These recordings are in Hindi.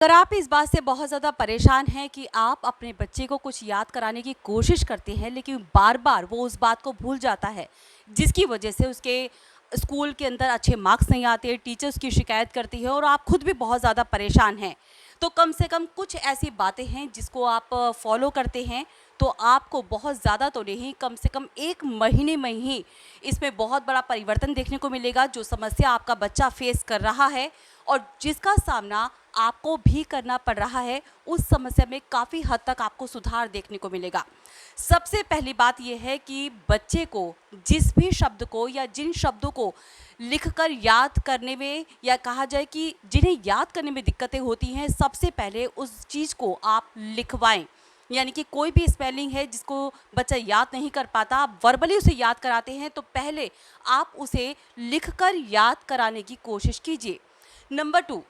अगर आप इस बात से बहुत ज़्यादा परेशान हैं कि आप अपने बच्चे को कुछ याद कराने की कोशिश करते हैं लेकिन बार-बार वो उस बात को भूल जाता है, जिसकी वजह से उसके स्कूल के अंदर अच्छे मार्क्स नहीं आते, टीचर्स की शिकायत करती है और आप खुद भी बहुत ज़्यादा परेशान हैं। तो कम से कम कुछ ऐसी बातें हैं जिसको आप फॉलो करते हैं, तो आपको बहुत ज़्यादा तो नहीं, कम से कम 1 महीने में ही इसमें बहुत बड़ा परिवर्तन देखने को मिलेगा। जो समस्या आपका बच्चा फेस कर रहा है और जिसका सामना आपको भी करना पड़ रहा है, उस समस्या में काफ़ी हद तक आपको सुधार देखने को मिलेगा। सबसे पहली बात ये है कि बच्चे को जिस भी शब्द को या जिन शब्दों को लिखकर याद करने में, या कहा जाए कि जिन्हें याद करने में दिक्कतें होती हैं, सबसे पहले उस चीज़ को आप लिखवाएँ। यानी कि कोई भी स्पेलिंग है जिसको बच्चा याद नहीं कर पाता, आप वर्बली उसे याद कराते हैं, तो पहले आप उसे लिखकर याद कराने की कोशिश कीजिए। नंबर 2,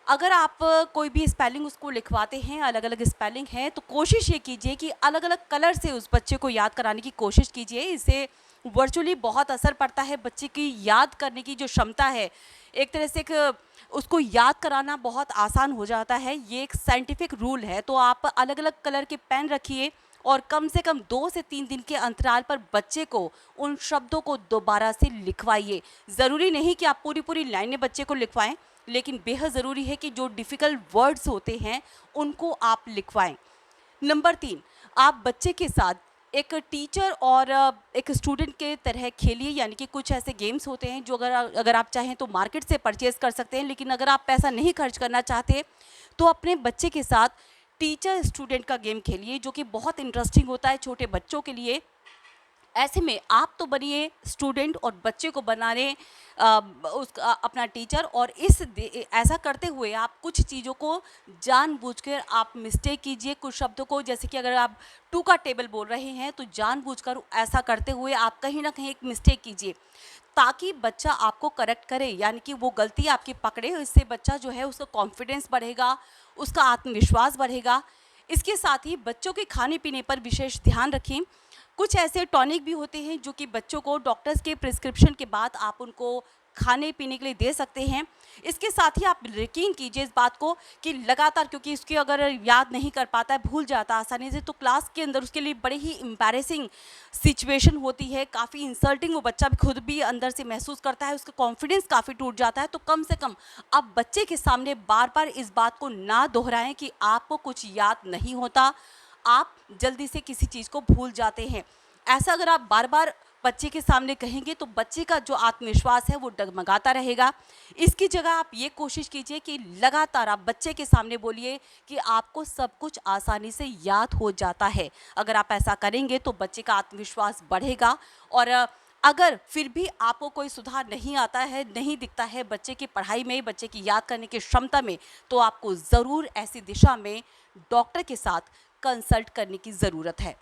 अगर आप कोई भी स्पेलिंग उसको लिखवाते हैं, अलग-अलग स्पेलिंग है, तो कोशिश ये कीजिए कि अलग-अलग कलर से उस बच्चे को याद कराने की कोशिश कीजिए। इससे वर्चुअली बहुत असर पड़ता है, बच्चे की याद करने की जो क्षमता है, एक तरह से एक उसको याद कराना बहुत आसान हो जाता है। ये एक साइंटिफिक रूल है, तो आप अलग-अलग कलर के पेन रखिए और कम से कम 2 से 3 दिन के अंतराल पर बच्चे को उन शब्दों को दोबारा से लिखवाइए। ज़रूरी नहीं कि आप पूरी-पूरी लाइनें बच्चे को लिखवाएँ, लेकिन बेहद ज़रूरी है कि जो डिफ़िकल्ट वर्ड्स होते हैं, उनको आप लिखवाएँ। नंबर 3, आप बच्चे के साथ एक टीचर और एक स्टूडेंट के तरह खेलिए। यानी कि कुछ ऐसे गेम्स होते हैं जो अगर अगर आप चाहें तो मार्केट से परचेज़ कर सकते हैं, लेकिन अगर आप पैसा नहीं खर्च करना चाहते, तो अपने बच्चे के साथ टीचर स्टूडेंट का गेम खेलिए, जो कि बहुत इंटरेस्टिंग होता है छोटे बच्चों के लिए। ऐसे में आप तो बनिए स्टूडेंट और बच्चे को बना रहे अपना टीचर, और ऐसा करते हुए आप कुछ चीज़ों को जानबूझकर आप मिस्टेक कीजिए। कुछ शब्दों को, जैसे कि अगर आप टू का टेबल बोल रहे हैं, तो जानबूझकर ऐसा करते हुए आप कहीं ना कहीं एक मिस्टेक कीजिए, ताकि बच्चा आपको करेक्ट करे, यानी कि वो गलती आपकी पकड़े। इससे बच्चा जो है उसका कॉन्फिडेंस बढ़ेगा, उसका आत्मविश्वास बढ़ेगा। इसके साथ ही बच्चों के खाने पीने पर विशेष ध्यान रखें। कुछ ऐसे टॉनिक भी होते हैं जो कि बच्चों को डॉक्टर्स के प्रिस्क्रिप्शन के बाद आप उनको खाने पीने के लिए दे सकते हैं। इसके साथ ही आप यकीन कीजिए इस बात को कि लगातार, क्योंकि इसकी अगर याद नहीं कर पाता है, भूल जाता है आसानी से, तो क्लास के अंदर उसके लिए बड़ी ही एम्बैरेसिंग सिचुएशन होती है, काफ़ी इंसल्टिंग वो बच्चा भी खुद भी अंदर से महसूस करता है, उसका कॉन्फिडेंस काफ़ी टूट जाता है। तो कम से कम आप बच्चे के सामने बार बार इस बात को ना दोहराएं कि आपको कुछ याद नहीं होता, आप जल्दी से किसी चीज़ को भूल जाते हैं। ऐसा अगर आप बार बार बच्चे के सामने कहेंगे, तो बच्चे का जो आत्मविश्वास है वो डगमगाता रहेगा। इसकी जगह आप ये कोशिश कीजिए कि लगातार आप बच्चे के सामने बोलिए कि आपको सब कुछ आसानी से याद हो जाता है। अगर आप ऐसा करेंगे तो बच्चे का आत्मविश्वास बढ़ेगा। और अगर फिर भी आपको कोई सुधार नहीं आता है, नहीं दिखता है बच्चे की पढ़ाई में, बच्चे की याद करने की क्षमता में, तो आपको ज़रूर ऐसी दिशा में डॉक्टर के साथ कंसल्ट करने की ज़रूरत है।